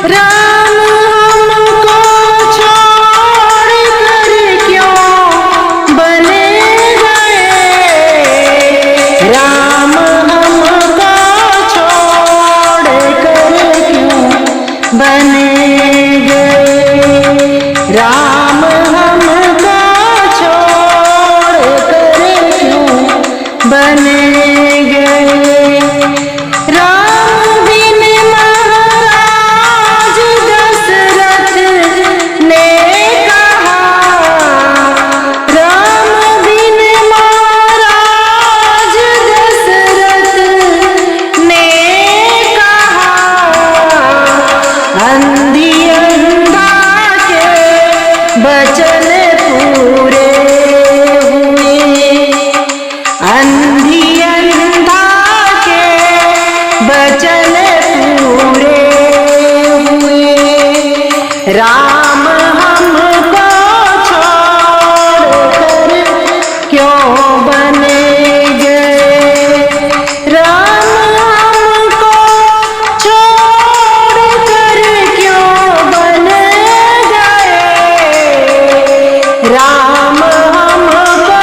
राम हमको छोड़ कर क्यों बने गए। राम हमको छोड़ कर क्यों बने गए। राम हमको छोड़ कर क्यों बने गए। राम बिन महाराज दशरथ ने कहा। राम बिन महाराज दशरथ ने कहा। अंधी अंधा के बचन पूरे हुए। अंधी अंधा के बचन पूरे हुए। राम हमको छोड़ कर क्यों बने गए। राम हमको छोड़ कर क्यों बने गए। राम हमको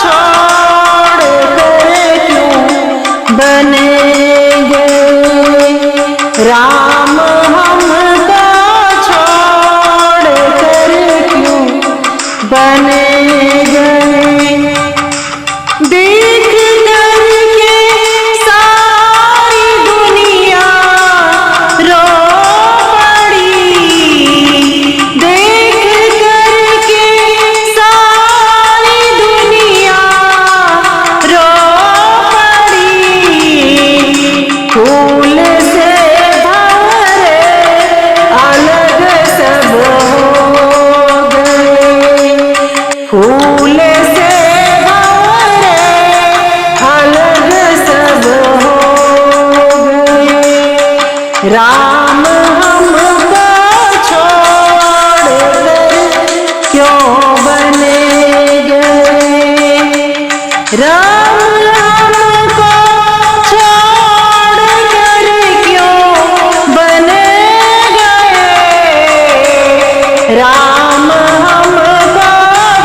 छोड़ कर क्यों बने गए। राम हमको छोड़ कर क्यों बने गए। देख करके सारी दुनिया रो पड़ी। देख करके सारी दुनिया रो पड़ी। फूल से भरे अलग सब हो गए। फूल से भरे अलग सब हो गए। राम हमको छोड़ कर क्यों बने गए। राम हमको छोड़ कर क्यों बने गए। राम हमको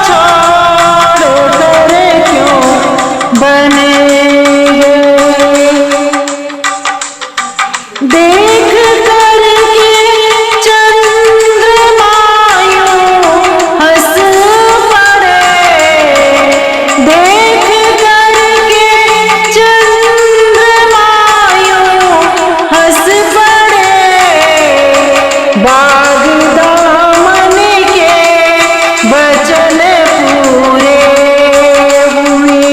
छोड़ कर क्यों बने गए। देख करके चंद्रमा यूं हंस पड़े। देख करके चंद्रमा यूं हंस पड़े। बाग दामन के वचन पूरे हुए।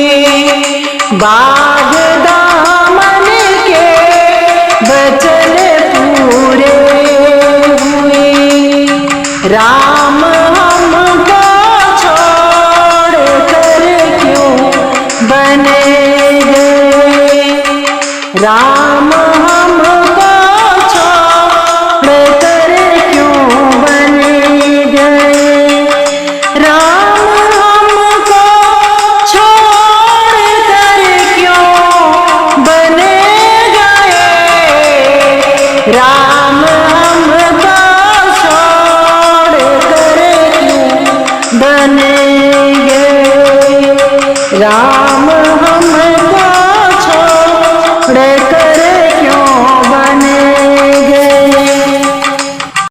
बाग दामन के वचन पूरे हुए। राम